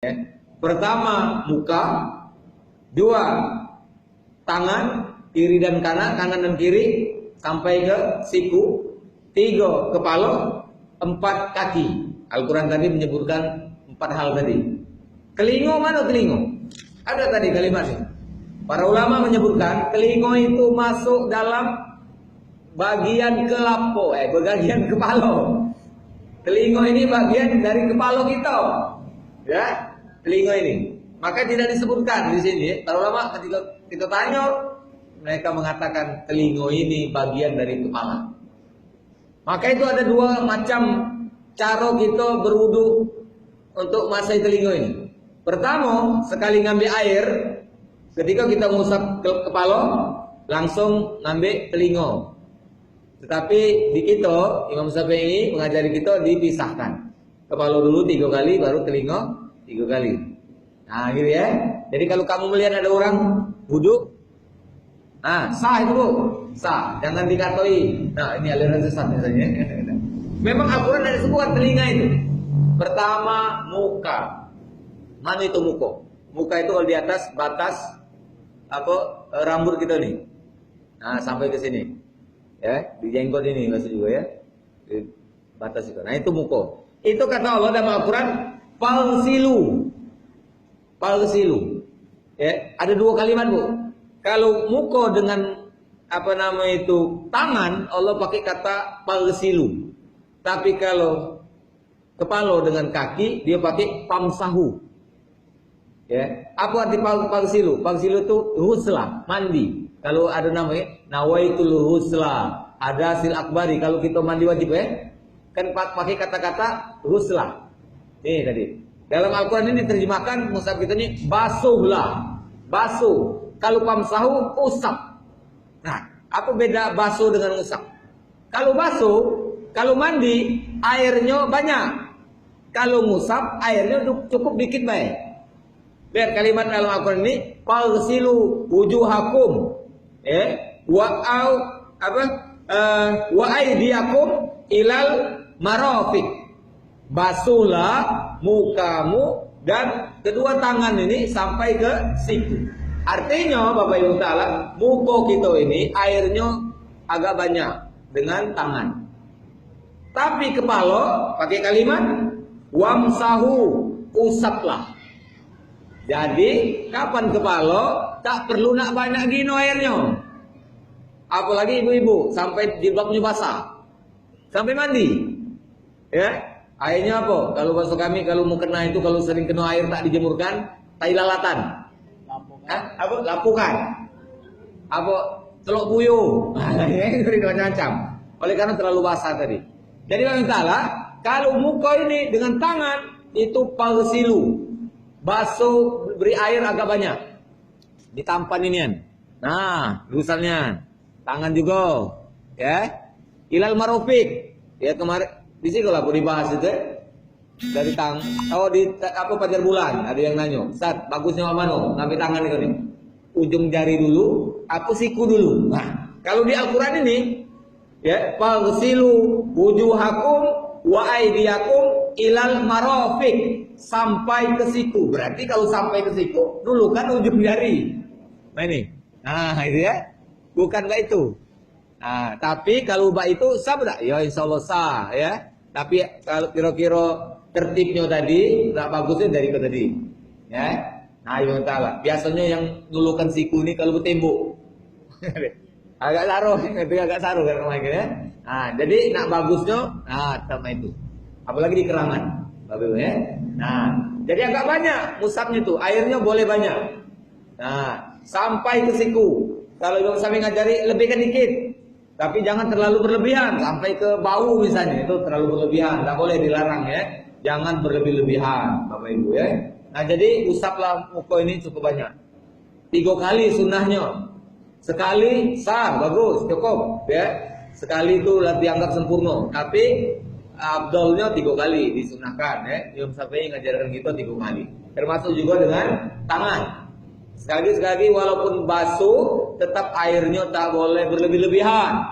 Ya. Pertama muka, dua tangan kiri dan kanan dan kiri sampai ke siku, tiga kepala, empat kaki. Al-Quran tadi menyebutkan 4 hal tadi. Telinga mana telinga? Ada tadi kalimatnya. Para ulama menyebutkan telinga itu masuk dalam bagian kelapo, bagian kepala. Telinga ini bagian dari kepala kita, ya, telinga ini. Maka tidak disebutkan di sini. Para ulama ketika kita tanya, mereka mengatakan telinga ini bagian dari kepala. Maka itu ada 2 macam cara kita berwudu untuk masai telinga ini. Pertama, sekali ngambil air, ketika kita mengusap kepala, langsung ngambil telinga. Tetapi di kita, Imam Syafi'i mengajari kita dipisahkan. Kepala dulu 3 kali, baru telinga 3 kali. Nah gitu ya. Jadi kalau kamu melihat ada orang wudu, sah itu bu, sah. Jangan dikatoi. Nah ini aliran sesat misalnya. Memang Al-Quran ada sebuah telinga itu. Pertama muka. Mana itu muka? Muka itu kalau di atas batas rambut kita nih. Nah sampai ke sini. Ya, di jenggot ini masuk juga ya. Di batas itu. Nah itu muka. Itu kata Allah dalam Al-Quran, palsilu. Palsilu. Ya, ada 2 kalimat bu. Kalau muka dengan tangan, Allah pakai kata palsilu. Tapi kalau kepala dengan kaki, dia pakai pamsahu. Ya, apa arti palsilu? Palsilu itu husla, mandi. Kalau ada namanya nawaitul husla, ada sil akbari. Kalau kita mandi wajib kan pakai kata-kata husla. Ini tadi. Dalam Al-Quran ini diterjemahkan mushaf kita ini basuhlah, basuh. Kalau pamsahu usap. Nah, apa beda basuh dengan usap? Kalau basuh, kalau mandi airnya banyak. Kalau ngusap airnya cukup dikit baik. Lihat kalimat dalam Al-Quran ini, palsilu wujuhakum, wa aydiyakum ilal marafiq. Basuhlah mukamu dan kedua tangan ini sampai ke siku. Artinya Bapak Ibu taala, muka kita ini airnya agak banyak dengan tangan. Tapi kepala pakai kalimat wamsahu, usaplah. Jadi kapan kepala tak perlu nak banyak gino airnya. Apalagi ibu-ibu sampai jilbabnya basah, sampai mandi. Ya, airnya apa? Kalau bahasa kami kalau mau kena itu, kalau sering kena air tak dijemurkan, tai lalatan. Lapukan. Apa? Telok puyuh. Ini macam-macam. Oleh karena terlalu basah tadi. Jadi kalau muka ini dengan tangan itu palsilu, basuh, beri air agak banyak, ditampan inian. Nah, lurusannya tangan juga, ya. Ilal marofik, ya kemarin di sini kalau dibahas itu dari pajar bulan ada yang nanya, Ustaz, bagusnya mana? Ngambil tangan itu nih, ujung jari dulu, apa siku dulu. Nah, kalau di Al-Quran ini ya, palsilu wujuhakum wa aydiyakum ilal marafiq, sampai ke siku. Berarti kalau sampai ke siku dulu kan ujung jari. Nah ini. Nah, itu ya. Bukan mbak itu. Nah, tapi kalau mbak itu sah enggak? Ya insyaallah sah ya. Tapi kalau kira-kira tertibnya tadi enggak bagusnya dari ke tadi. Ya. Nah, ya taala. Biasanya yang dulukan siku ini kalau bertembok. Agak saruh, agak saruh kan kemarin ya. Nah, jadi nak bagusnya, sama itu. Apalagi di kerangan, bapak ya. Nah, jadi agak banyak musabnya tuh, airnya boleh banyak. Nah, sampai ke siku. Kalau Imam Syafi'i ngajari lebihkan dikit, tapi jangan terlalu berlebihan. Sampai ke bau misalnya, itu terlalu berlebihan, tak boleh, dilarang ya. Jangan berlebih-lebihan, bapak ibu ya. Nah, jadi usaplah muka ini cukup banyak. 3 kali sunnahnya. Sekali sah, bagus, cukup ya. Sekali itu dianggap sempurna, tapi abdolnya 3 kali disunahkan ya. Imam Syafi'i ngajarkan kita 3 kali. Termasuk juga dengan tangan. Sekali walaupun basuh, tetap airnya tak boleh berlebih-lebihan.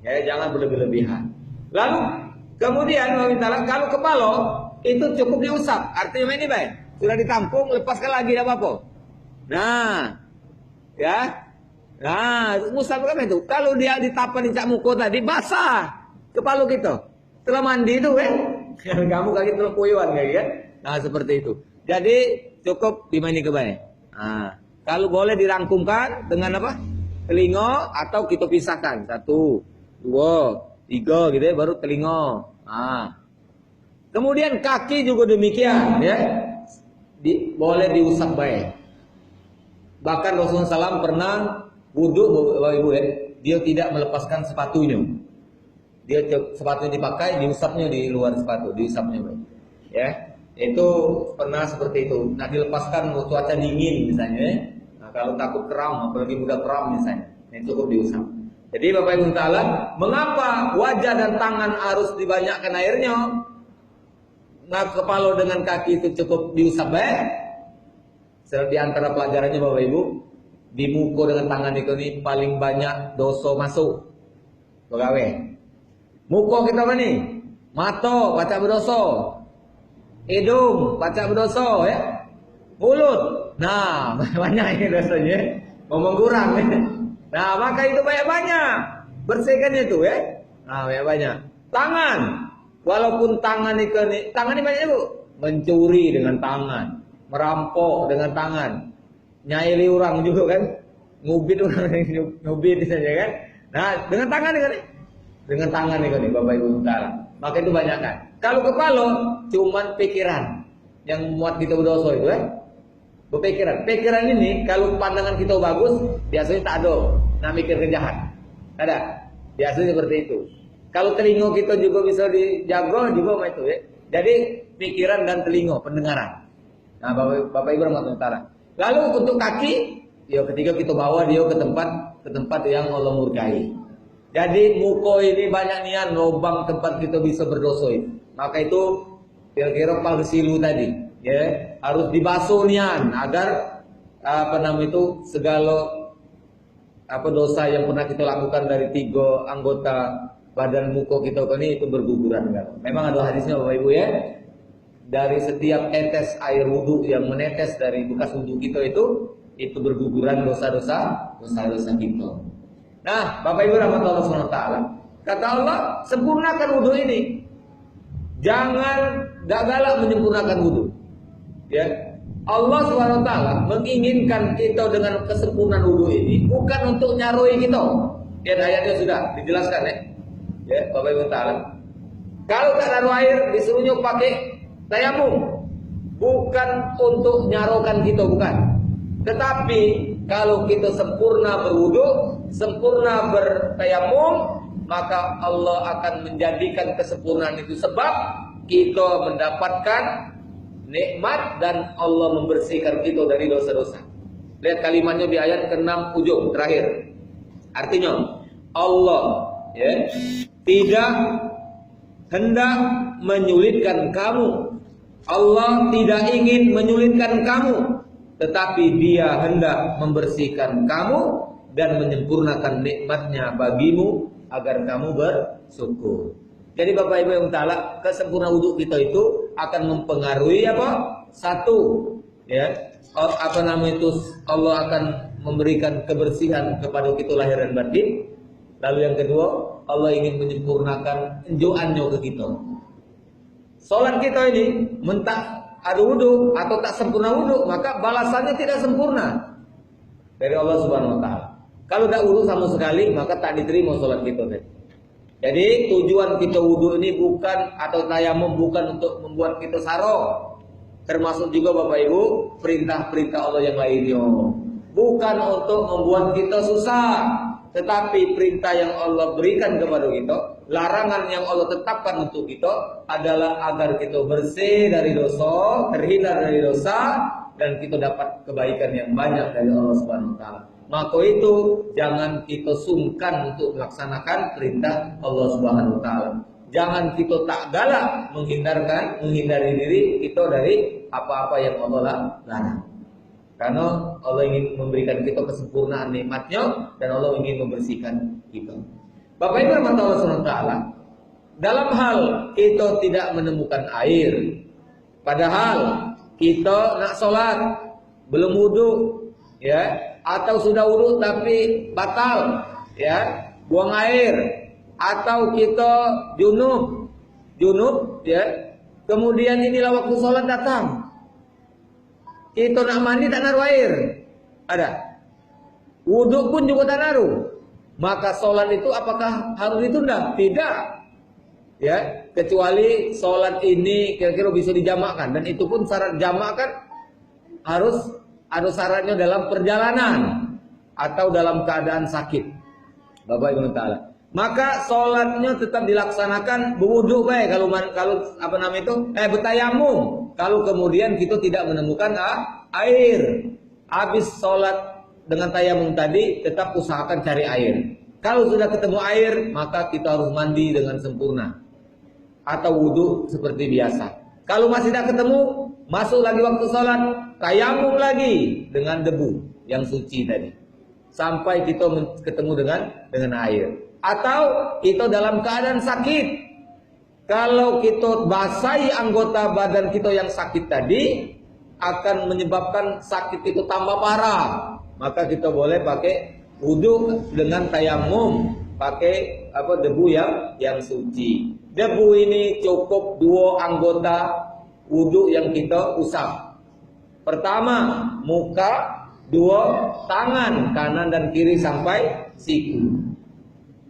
Ya, jangan berlebih-lebihan. Lalu kemudian kalau kepala itu cukup diusap. Artinya ini baik. sudah ditampung, lepaskan lagi, tidak apa-apa. Nah, ya. Nah, musab kan itu. Kalau dia ditapan di cak muko tadi, basah kepala kita. Setelah mandi itu, kamu kaget terus puyuan kayak kan? Nah, seperti itu. Jadi cukup dimani kebaik. Nah, kalau boleh dirangkumkan dengan apa? Telinga atau kita pisahkan. 1, 2, 3 gitu ya, baru telinga. Nah. Kemudian kaki juga demikian ya. Boleh diusap baik. Bahkan Rasulullah SAW pernah wudhu Bapak Ibu ya, dia tidak melepaskan sepatunya. Dia sepatunya dipakai, diusapnya di luar sepatu, diusapnya baik. Ya. Itu pernah seperti itu. Nah, dilepaskan cuaca dingin misalnya ya. Nah, kalau takut kram, apalagi mudah kram misalnya, ini cukup diusap. Jadi Bapak Ibu Ta'ala, mengapa wajah dan tangan harus dibanyakkan airnya? Nah, kepala dengan kaki itu cukup diusap baik. Di antara pelajarannya Bapak Ibu, di muka dengan tangan itu nih paling banyak dosa masuk. Pegawai. Muka kita apa nih? Mata baca berdosa. Hidung baca berdosa ya. Mulut. Nah, banyak ini dosanya. Ngomong kurang. Nah, maka itu banyak-banyak. Bersihkannya itu ya. Nah, banyak-banyak. Tangan. Walaupun tangan ini banyak Bu. Mencuri dengan tangan, merampok dengan tangan, nyairi orang juga kan, ngubit orang, ngubit saja kan. Nah, dengan tangan ini, dengan tangan ini Bapak Ibu Saudara. Maka itu banyak kan. Kalau kepala cuman pikiran yang muat kita berdosa itu berpikiran. Pikiran ini kalau pandangan kita bagus, biasanya tak ada. Nah, mikir kejahat. Ada. Biasanya seperti itu. Kalau telinga kita juga bisa dijaga juga itu ya. Jadi pikiran dan telinga, pendengaran. Nah, Bapak Ibu rahmatullah. Lalu untuk kaki, ya ketika kita bawa dia ke tempat yang Allah murkai. Jadi muka ini banyak nian lubang tempat kita bisa berdosa itu. Maka itu kira-kira palsilu tadi, ya harus dibasuh nian agar segala dosa yang pernah kita lakukan dari 3 anggota badan muka kita ini itu berguguran kan. Memang ada hadisnya Bapak Ibu ya. Dari setiap tetes air wudhu yang menetes dari bekas wudhu kita itu berguguran dosa-dosa kita. Nah, Bapak Ibu rahmatullah SWT. Kata Allah, sempurnakan wudhu ini. Jangan galak menyempurnakan wudhu. Ya. Allah SWT menginginkan kita dengan kesempurnaan wudhu ini bukan untuk nyaroi kita. Lihat ayatnya sudah dijelaskan ya. Ya, Bapak Ibu Ta'ala. Kalau tak naruh air, disuruhnya pakai tayamum. Bukan untuk nyarokan kita, bukan. Tetapi kalau kita sempurna berwudu, sempurna bertayamum, maka Allah akan menjadikan kesempurnaan itu sebab kita mendapatkan nikmat dan Allah membersihkan kita dari dosa-dosa. Lihat kalimatnya di ayat ke-6 ujung terakhir. Artinya Allah tidak hendak menyulitkan kamu. Allah tidak ingin menyulitkan kamu, tetapi Dia hendak membersihkan kamu dan menyempurnakan nikmatnya bagimu agar kamu bersyukur. Jadi Bapak Ibu yang Ta'ala, kesempurnaan wudhu kita itu akan mempengaruhi apa? Satu, ya, Allah akan memberikan kebersihan kepada kita lahir dan batin. Lalu yang kedua, Allah ingin menyempurnakan enjoannya ke kita. Sholat kita ini mentah ada wudhu atau tak sempurna wudhu, maka balasannya tidak sempurna dari Allah Subhanahu Wa Taala. Kalau tak wudhu sama sekali, maka tak diterima sholat kita. Jadi tujuan kita wudhu ini bukan atau tayamum bukan untuk membuat kita sarok. Termasuk juga Bapak Ibu perintah-perintah Allah yang lainnya. Bukan untuk membuat kita susah. Tetapi perintah yang Allah berikan kepada kita, larangan yang Allah tetapkan untuk kita adalah agar kita bersih dari dosa, terhindar dari dosa, dan kita dapat kebaikan yang banyak dari Allah Subhanahu Wa Taala. Maka itu jangan kita sungkan untuk melaksanakan perintah Allah Subhanahu Wa Taala. Jangan kita tak galak menghindari diri kita dari apa-apa yang Allah larang. Karena Allah ingin memberikan kita kesempurnaan nikmatnya dan Allah ingin membersihkan kita. Bapak Ibu rahmatullah SWT, dalam hal kita tidak menemukan air, padahal kita nak sholat belum wudu, ya, atau sudah wudu tapi batal, ya, buang air, atau kita junub, ya, kemudian inilah waktu sholat datang, kita nak mandi tak naruh air, ada, wudu pun juga tak naruh, maka sholat itu apakah harus ditunda? Tidak, ya, kecuali sholat ini kira-kira bisa dijamakkan, dan itu pun syarat jamak kan harus ada syaratnya dalam perjalanan atau dalam keadaan sakit, Bapak Ibu Ta'ala. Maka sholatnya tetap dilaksanakan berwudu baik kalau apa namanya itu bertayamum. Kalau kemudian kita tidak menemukan air, habis sholat dengan tayamum tadi tetap usahakan cari air. Kalau sudah ketemu air maka kita harus mandi dengan sempurna atau wudu seperti biasa. Kalau masih tidak ketemu, masuk lagi waktu sholat, tayamum lagi dengan debu yang suci tadi, sampai kita ketemu dengan air. Atau kita dalam keadaan sakit, kalau kita basahi anggota badan kita yang sakit tadi, akan menyebabkan sakit itu tambah parah, maka kita boleh pakai wudu dengan tayamum, pakai debu yang suci. Debu ini cukup 2 anggota wudu yang kita usap. Pertama, muka, 2 tangan kanan dan kiri sampai siku.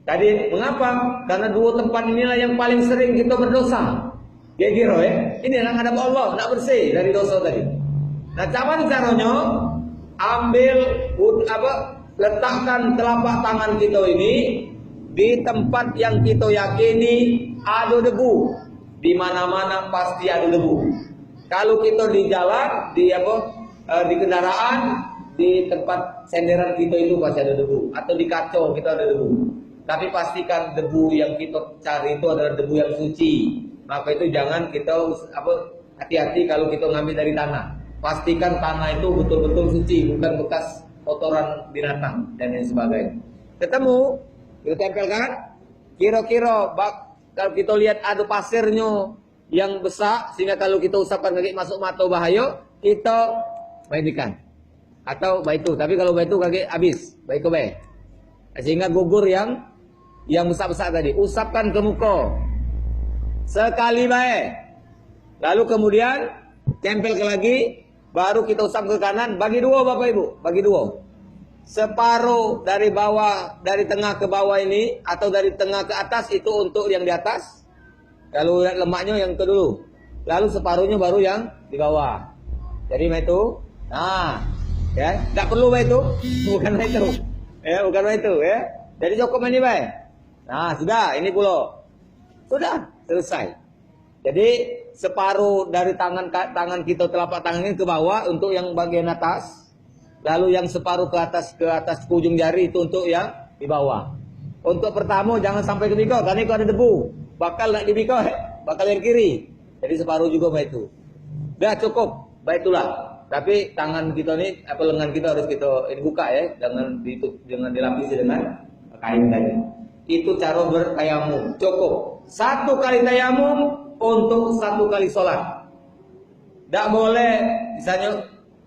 Tadi mengapa? Karena 2 tempat inilah yang paling sering kita berdosa. Kira-kira ya, ini yang hadap Allah, nak bersih dari dosa tadi. Nah, cara caranya ambil letakkan telapak tangan kita ini di tempat yang kita yakini ada debu. Di mana-mana pasti ada debu. Kalau kita di jalan, di kendaraan, di tempat senderan kita itu pasti ada debu, atau di kaca kita ada debu. Tapi pastikan debu yang kita cari itu adalah debu yang suci. Maka itu jangan kita hati-hati kalau kita ngambil dari tanah. Pastikan tanah itu betul-betul suci, bukan bekas kotoran binatang dan lain sebagainya. Ketemu, kita tempelkan. Kira-kira kalau kita lihat ada pasirnya yang besar, sehingga kalau kita usapkan kaki masuk mata bahaya, kita mainkan. Atau baik itu, tapi kalau baik itu kaki habis, baik ke baik. Sehingga gugur yang besar-besar tadi, usapkan ke muka. Sekali baik. Lalu kemudian tempel ke lagi, baru kita usap ke kanan, bagi 2 Bapak Ibu, bagi 2. Separuh dari bawah, dari tengah ke bawah ini, atau dari tengah ke atas itu untuk yang di atas. Kalau lemaknya yang ke dulu. Lalu separuhnya baru yang di bawah. Jadi itu, nah, ya, tidak perlu itu, bukan itu, ya, bukan itu, ya. Jadi cukup ini baik. Nah, sudah, ini pula, sudah selesai. Jadi separuh dari tangan kita, telapak tangan ini ke bawah untuk yang bagian atas. Lalu yang separuh ke atas ujung jari itu untuk yang di bawah. Untuk pertama jangan sampai ke biko, karena itu ada debu. Bakal nak di biko, bakal yang kiri. Jadi separuh juga baik itu. Dah cukup, baik itulah. Tapi tangan kita ini, lengan kita harus kita ini buka ya, jangan dilapisi dengan kain tadi. Itu cara bertayamum. Cukup 1 kali tayamum untuk 1 kali sholat. Tidak boleh misalnya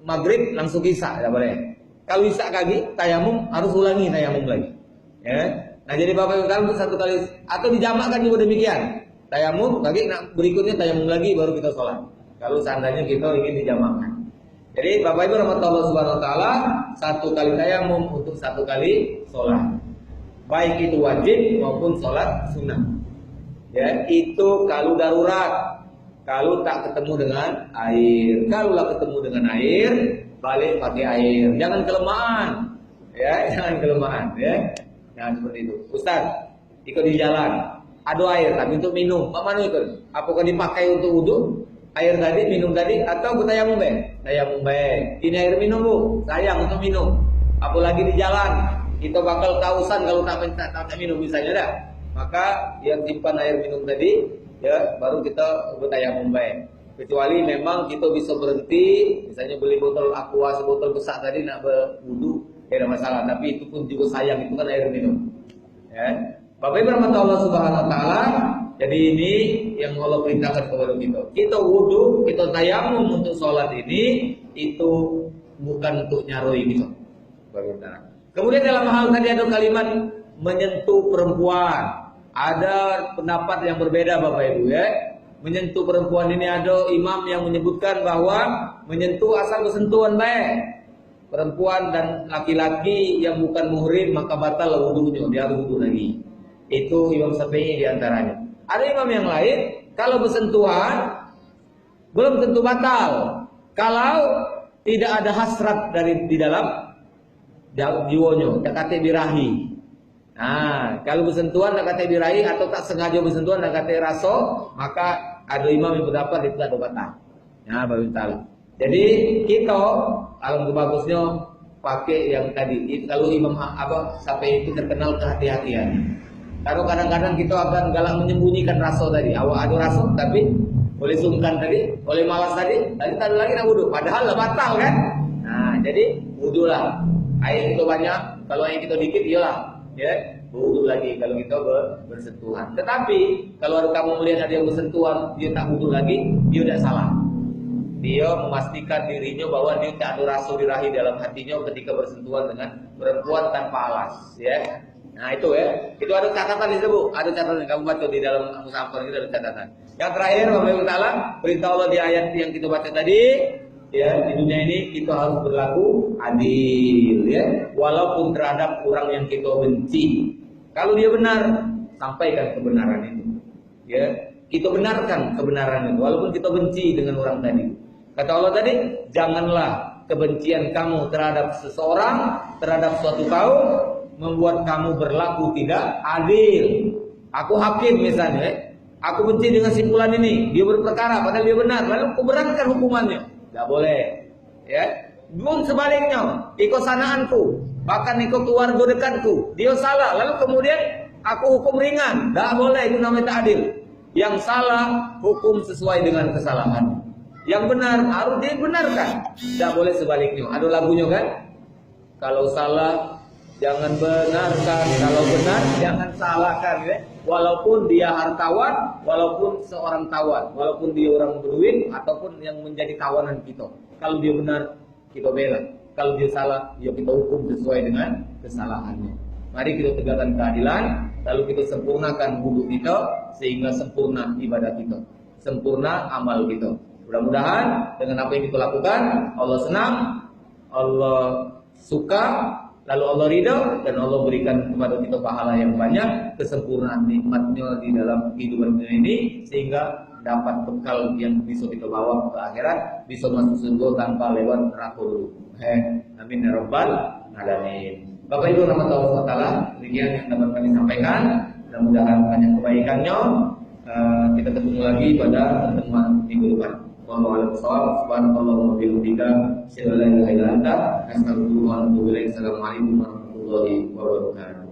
maghrib langsung isya, tidak boleh. Kalau isya kaki tayamum harus ulangi tayamum lagi. Ya. Nah jadi Bapak Ibu kalau 1 kali atau dijamakkan juga demikian. Tayamum kaki, berikutnya tayamum lagi baru kita sholat. Kalau seandainya kita ingin dijamakkan. Jadi Bapak Ibu rahmatullah subhanahu wa ta'ala, 1 kali tayamum untuk 1 kali sholat. Baik itu wajib maupun sholat sunnah. Ya, itu kalau darurat. Kalau tak ketemu dengan air. Kalau ketemu dengan air, balik pakai air. Jangan kelemahan. Ya, jangan kelemahan, ya. Jangan seperti itu. Ustaz, ikut di jalan. Ada air tapi untuk minum. Mana ikut? Apakah dipakai untuk wudu? Air tadi, minum tadi, atau bertayamum baik? Tayamum baik. Ini air minum Bu, sayang untuk minum. Apalagi di jalan, kita bakal kausan kalau tak minum misalnya dah. Maka yang simpan air minum tadi, ya baru kita bertayamum baik. Kecuali memang kita bisa berhenti, misalnya beli botol aqua sebotol besar tadi nak berwudu, tidak ada masalah. Tapi itu pun juga sayang, itu kan air minum. Ya. Bapak Ibu rahmatullah subhanahu wa ta'ala, Jadi ini yang Allah perintahkan kepada kita. Kita wudu, kita tayamum untuk sholat ini itu bukan untuk nyaroi gitu. Kemudian dalam hal tadi ada kalimat menyentuh perempuan. Ada pendapat yang berbeda Bapak Ibu ya. Menyentuh perempuan ini ada imam yang menyebutkan bahwa menyentuh asal bersentuhan baik. Perempuan dan laki-laki yang bukan muhrim maka batal wudunya, dia harus wudu lagi. Itu Imam Syafi'i diantaranya. Ada imam yang lain kalau bersentuhan belum tentu batal. Kalau tidak ada hasrat dari di dalam jiwanya, tak kata birahi. Nah, kalau bersentuhan tak kata birahi atau tak sengaja bersentuhan tak kata raso, maka ada imam yang berpendapat itu ada batal. Ya, batal. Jadi kita alangkah bagusnya pakai yang tadi. Kalau Imam sampai itu terkenal kehati-hatian. Karena kadang-kadang kita akan galak menyembunyikan raso tadi. Awak ada raso tapi boleh sungkan tadi, boleh malas tadi tak ada lagi nak wudu. Padahal batal kan? Nah, jadi wudu lah. Air kita banyak, kalau air kita dikit iyalah, ya wudu lagi kalau kita bersentuhan. Tetapi kalau kamu melihat ada yang bersentuhan, dia tak wudu lagi, dia tidak salah. Dia memastikan dirinya bahwa dia tak ada rasa dirahi dalam hatinya ketika bersentuhan dengan perempuan tanpa alas, ya. Nah itu ya, itu ada catatan disebut, ada catatan kamu baca di dalam Mus'haf itu ada catatan. Yang terakhir, Bapak Taala, perintah Allah di ayat yang kita baca tadi, ya di dunia ini kita harus berlaku adil, ya, walaupun terhadap orang yang kita benci. Kalau dia benar, sampaikan kebenaran itu, ya. Kita benarkan kebenaran itu, walaupun kita benci dengan orang tadi. Kata Allah tadi, janganlah kebencian kamu terhadap seseorang, terhadap suatu kaum, membuat kamu berlaku tidak adil. Aku hakim misalnya, aku benci dengan simpulan ini, dia berperkara, padahal dia benar, lalu aku beratkan hukumannya. Tidak boleh. Ya, belum sebaliknya, ikut sanaanku, bahkan ikut keluarga dekatku, dia salah, lalu kemudian aku hukum ringan. Tidak boleh, itu namanya tak adil. Yang salah hukum sesuai dengan kesalahan. Yang benar harus dibenarkan. Tidak boleh sebaliknya. Ada lagunya kan? Kalau salah jangan benarkan, kalau benar jangan salahkan. Ya? Walaupun dia hartawan, walaupun seorang tawan, walaupun dia orang berduit ataupun yang menjadi tawanan kita. Kalau dia benar kita bela. Kalau dia salah, ya kita hukum sesuai dengan kesalahannya. Mari kita tegakkan keadilan, lalu kita sempurnakan wudu kita sehingga sempurna ibadah kita, sempurna amal kita. Mudah-mudahan dengan apa yang kita lakukan, Allah senang, Allah suka, lalu Allah ridha, dan Allah berikan kepada kita pahala yang banyak, kesempurnaan nikmatnya di dalam kehidupan dunia ini, sehingga dapat bekal yang bisa kita bawa ke akhirat, bisa masuk surga tanpa lewat neraka dulu. Amin ya rabbal alamin. Bapak Ibu rahmatullah taala, demikian yang dapat kami sampaikan. Mudah-mudahan banyak kebaikannya. Kita ketemu lagi pada pertemuan minggu depan. Wallahu a'lam bishawab. Subhanallahumma wa bihamdika, asyhadu an la ilaha illa anta, astaghfiruka wa atubu ilaik. Assalamualaikum warahmatullahi wabarakatuh.